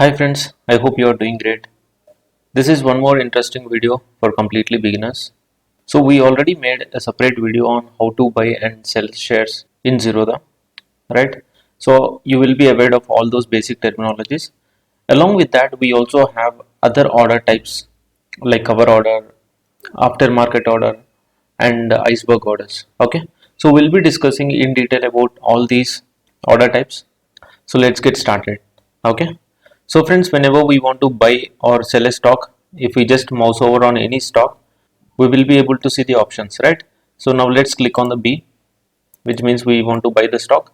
Hi friends, I hope you are doing great. This is one more interesting video for completely beginners. So we already made a separate video on how to buy and sell shares in Zerodha, right? So you will be aware of all those basic terminologies. Along with that, we also have other order types like cover order, aftermarket order, and iceberg orders. Okay, so we'll be discussing in detail about all these order types. So let's get started. Okay. So friends, whenever we want to buy or sell a stock, if we just mouse over on any stock, we will be able to see the options, right? So now let's click on the B, which means we want to buy the stock.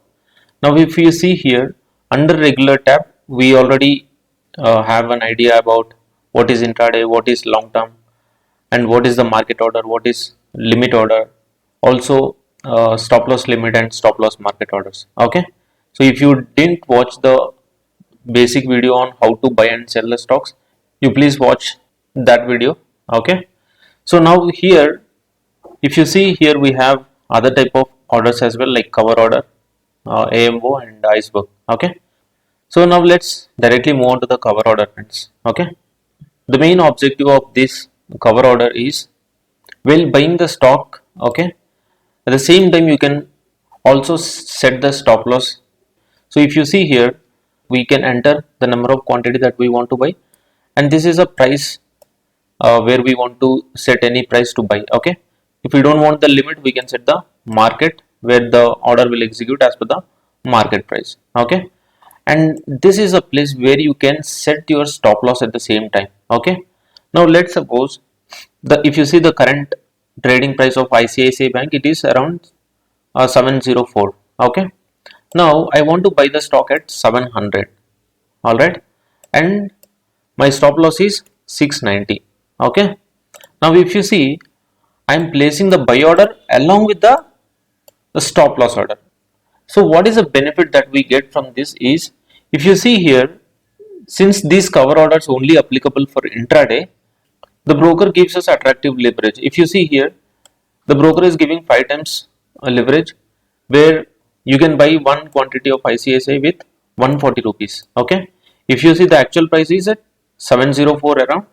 Now if you see here under regular tab, we already have an idea about what is intraday, what is long term, and what is the market order, what is limit order, also stop loss limit and stop loss market orders. Okay, so if you didn't watch the basic video on how to buy and sell the stocks, you please watch that video. Okay, so now here if you see here we have other type of orders as well, like cover order, AMO and iceberg. Okay, so now let's directly move on to the cover order, friends. Okay, the main objective of this cover order is while buying the stock, okay, at the same time you can also set the stop loss. So if you see here, we can enter the number of quantity that we want to buy, and this is a price where we want to set any price to buy. Okay, if we don't want the limit, we can set the market where the order will execute as per the market price. Okay, and this is a place where you can set your stop loss at the same time. Okay, now let's suppose the if you see the current trading price of ICICI Bank, it is around 704. Okay, now I want to buy the stock at 700. All right, and my stop loss is 690. Okay, now if you see, I am placing the buy order along with the stop loss order. So what is the benefit that we get from this is, if you see here, since these cover orders only applicable for intraday, the broker gives us attractive leverage. If you see here, the broker is giving 5 times leverage, where you can buy one quantity of ICICI with 140 rupees. Okay, if you see the actual price is at 704 around,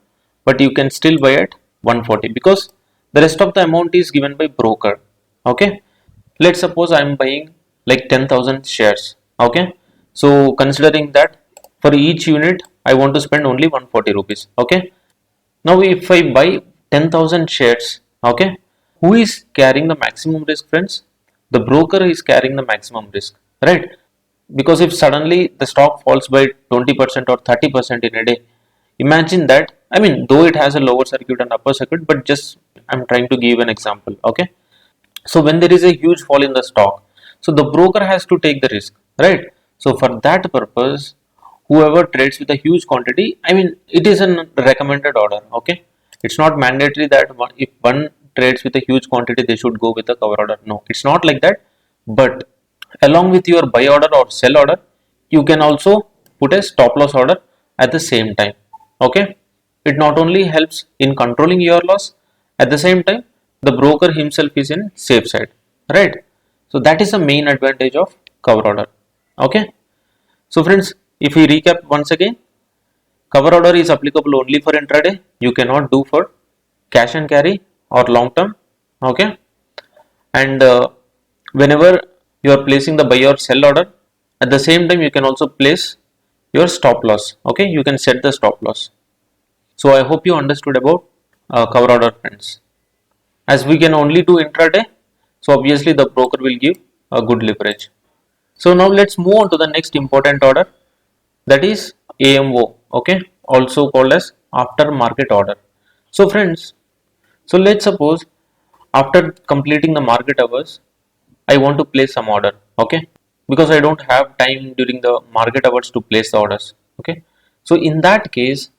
but you can still buy at 140 because the rest of the amount is given by broker. Okay, let's suppose I am buying like 10,000 shares. Okay, so considering that for each unit I want to spend only 140 rupees. Okay, now if I buy 10,000 shares, okay, who is carrying the maximum risk, friends? The broker is carrying the maximum risk, right? Because if suddenly the stock falls by 20% or 30% in a day, imagine that. I mean, though it has a lower circuit and upper circuit, but just I'm trying to give an example. Okay, so when there is a huge fall in the stock, so the broker has to take the risk, right? So for that purpose, whoever trades with a huge quantity, I mean, it is a recommended order. Okay, it's not mandatory that if one trades with a huge quantity, they should go with a cover order. No, it's not like that. But along with your buy order or sell order, you can also put a stop loss order at the same time. Okay, it not only helps in controlling your loss, at the same time the broker himself is in safe side, right? So that is the main advantage of cover order. Okay, so friends, if we recap once again, cover order is applicable only for intraday. You cannot do for cash and carry or long term. Okay, and whenever you are placing the buy or sell order, at the same time you can also place your stop loss. Okay, you can set the stop loss. So I hope you understood about cover order, friends. As we can only do intraday, so obviously the broker will give a good leverage. So now let's move on to the next important order, that is AMO. Okay, also called as after market order. So friends, so let's suppose after completing the market hours, I want to place some order. Okay, because I don't have time during the market hours to place the orders. Okay, so in that case,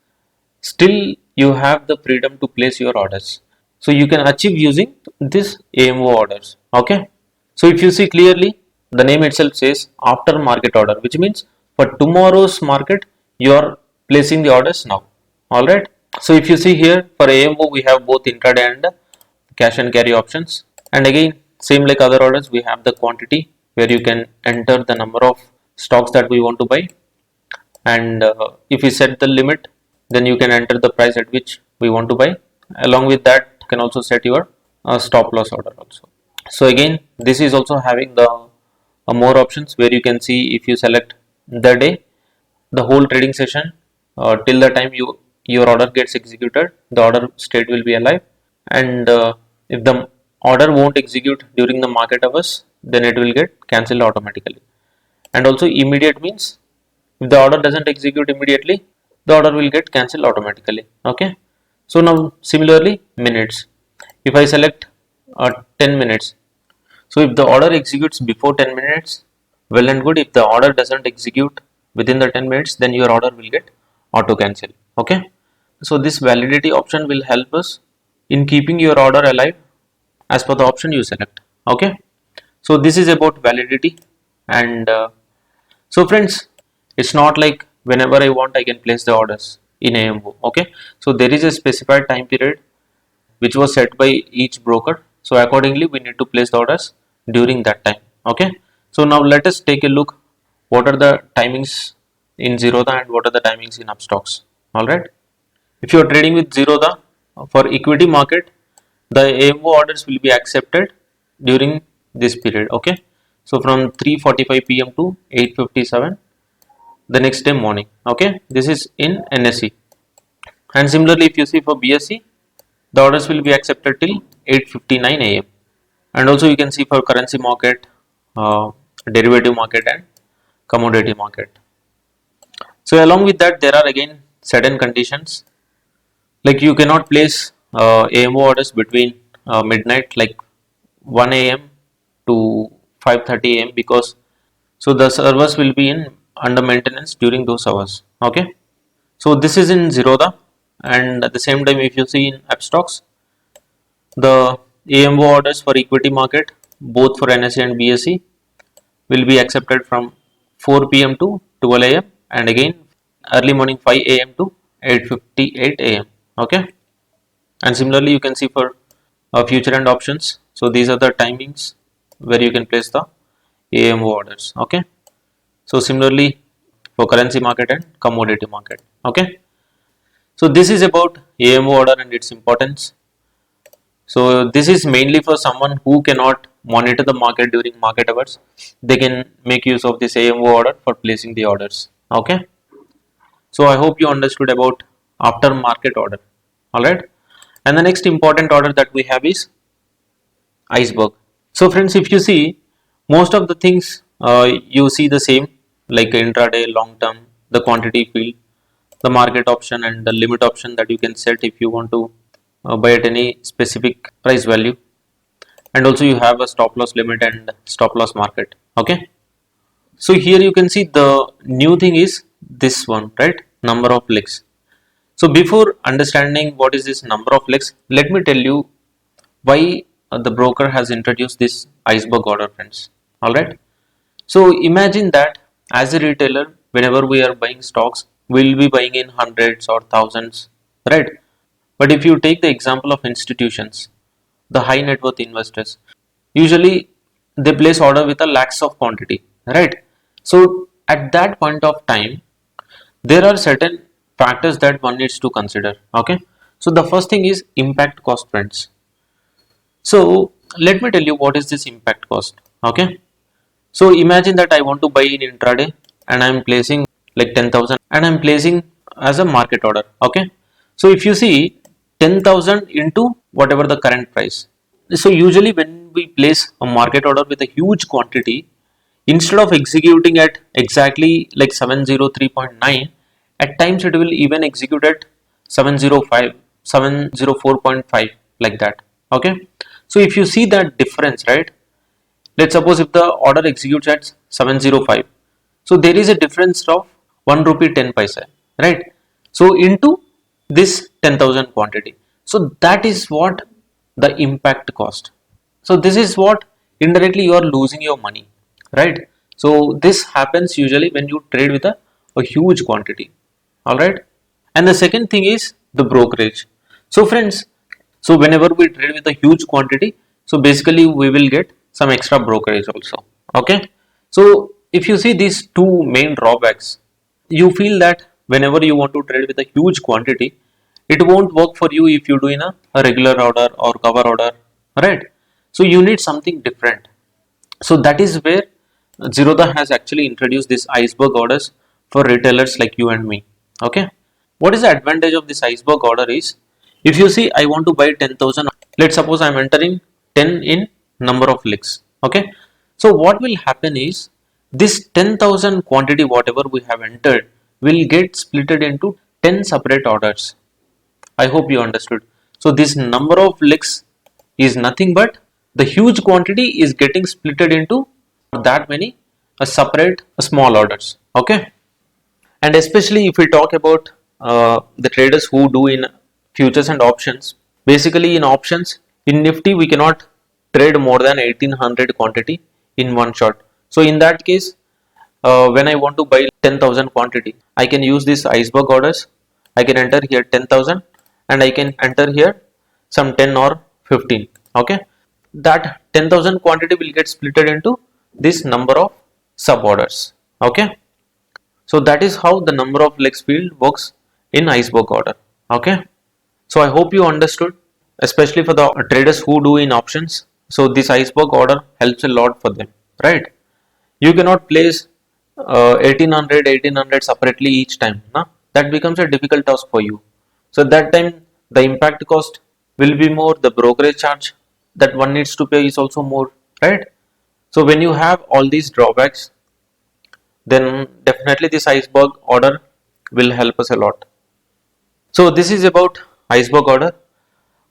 still you have the freedom to place your orders. So you can achieve using this AMO orders. Okay, so if you see clearly, the name itself says after market order, which means for tomorrow's market you are placing the orders now. All right, so if you see here for AMO, we have both intraday and cash and carry options, and again same like other orders, we have the quantity where you can enter the number of stocks that we want to buy, and if we set the limit, then you can enter the price at which we want to buy. Along with that, you can also set your stop loss order also. So again, this is also having the more options, where you can see if you select the day, the whole trading session, till the time your order gets executed, the order state will be alive. And if the order won't execute during the market hours, then it will get cancelled automatically. And also immediate means, if the order doesn't execute immediately, the order will get cancelled automatically. Okay. So now similarly, minutes, if I select 10 minutes, so if the order executes before 10 minutes, well and good. If the order doesn't execute within the 10 minutes, then your order will get auto cancel. Okay. So this validity option will help us in keeping your order alive as per the option you select. Okay. So this is about validity. And so friends, it's not like whenever I want I can place the orders in AMO. Okay. So there is a specified time period which was set by each broker. So accordingly we need to place the orders during that time. Okay. So now let us take a look what are the timings in Zerodha and what are the timings in Upstocks. Alright. If you are trading with Zerodha for equity market, the AMO orders will be accepted during this period. Okay. So from 3:45 p.m. to 8:57 the next day morning. Okay. This is in NSE. And similarly, if you see for BSE, the orders will be accepted till 8:59 a.m. And also you can see for currency market, derivative market and commodity market. So along with that, there are again certain conditions, like you cannot place AMO orders between midnight, like 1 a.m. to 5:30 a.m. because so the servers will be in under maintenance during those hours. Okay. So this is in Zerodha, and at the same time, if you see in Upstocks, the AMO orders for equity market both for NSE and BSE will be accepted from 4 p.m. to 12 a.m. and again early morning 5 a.m. to 8:58 a.m. Okay. And similarly, you can see for future end options. So these are the timings where you can place the AMO orders. Okay. So similarly for currency market and commodity market. Okay. So this is about AMO order and its importance. So this is mainly for someone who cannot monitor the market during market hours. They can make use of this AMO order for placing the orders. Okay. So I hope you understood about after market order. Alright. And the next important order that we have is Iceberg. So friends, if you see, most of the things you see the same, like intraday, long term, the quantity field, the market option and the limit option that you can set if you want to buy at any specific price value. And also you have a stop loss limit and stop loss market. Okay. So here you can see the new thing is this one, right? Number of legs. So before understanding what is this number of legs, let me tell you why the broker has introduced this Iceberg order, friends. Alright. So imagine that as a retailer, whenever we are buying stocks, we will be buying in hundreds or thousands, right? But if you take the example of institutions, the high net worth investors, usually they place order with a lakhs of quantity, right? So at that point of time, there are certain factors that one needs to consider. Okay. So the first thing is impact cost, friends. So let me tell you what is this impact cost. Okay. So imagine that I want to buy in intraday and I am placing like 10,000 and I am placing as a market order. Okay. So if you see 10,000 into whatever the current price. So usually when we place a market order with a huge quantity, instead of executing at exactly like 703.9, at times it will even execute at 705, 704.5 like that. Okay. So if you see that difference, right? Let's suppose if the order executes at 705, so there is a difference of 1 rupee 10 paisa, right? So into this 10,000 quantity. So that is what the impact cost. So this is what indirectly you are losing your money, right? So this happens usually when you trade with a huge quantity. All right. And the second thing is the brokerage. So friends, so whenever we trade with a huge quantity, so basically we will get some extra brokerage also. Okay. So if you see these two main drawbacks, you feel that whenever you want to trade with a huge quantity, it won't work for you if you do in a regular order or cover order, right? So you need something different. So that is where Zerodha has actually introduced this iceberg orders for retailers like you and me. Okay, what is the advantage of this iceberg order is, if you see I want to buy 10,000, let's suppose I'm entering 10 in number of licks. Okay, so what will happen is this 10,000 quantity whatever we have entered will get splitted into 10 separate orders. I hope you understood. So this number of licks is nothing but the huge quantity is getting splitted into that many separate small orders. Okay, and especially if we talk about the traders who do in futures and options, basically in options, in Nifty we cannot trade more than 1800 quantity in one shot. So in that case, when I want to buy 10,000 quantity, I can use this iceberg orders. I can enter here 10,000 and I can enter here some 10 or 15. Okay, that 10,000 quantity will get splitted into this number of sub orders. Okay, so that is how the number of legs field works in iceberg order. Okay, so I hope you understood, especially for the traders who do in options. So this iceberg order helps a lot for them, right? You cannot place 1800 separately each time, nah? That becomes a difficult task for you. So that time the impact cost will be more, the brokerage charge that one needs to pay is also more, right? So when you have all these drawbacks, then definitely this iceberg order will help us a lot. So this is about iceberg order.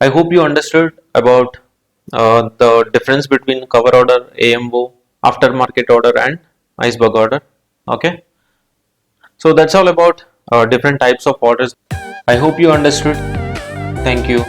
I hope you understood about the difference between cover order, AMO, aftermarket order and iceberg order. Okay, so that's all about different types of orders. I hope you understood. Thank you.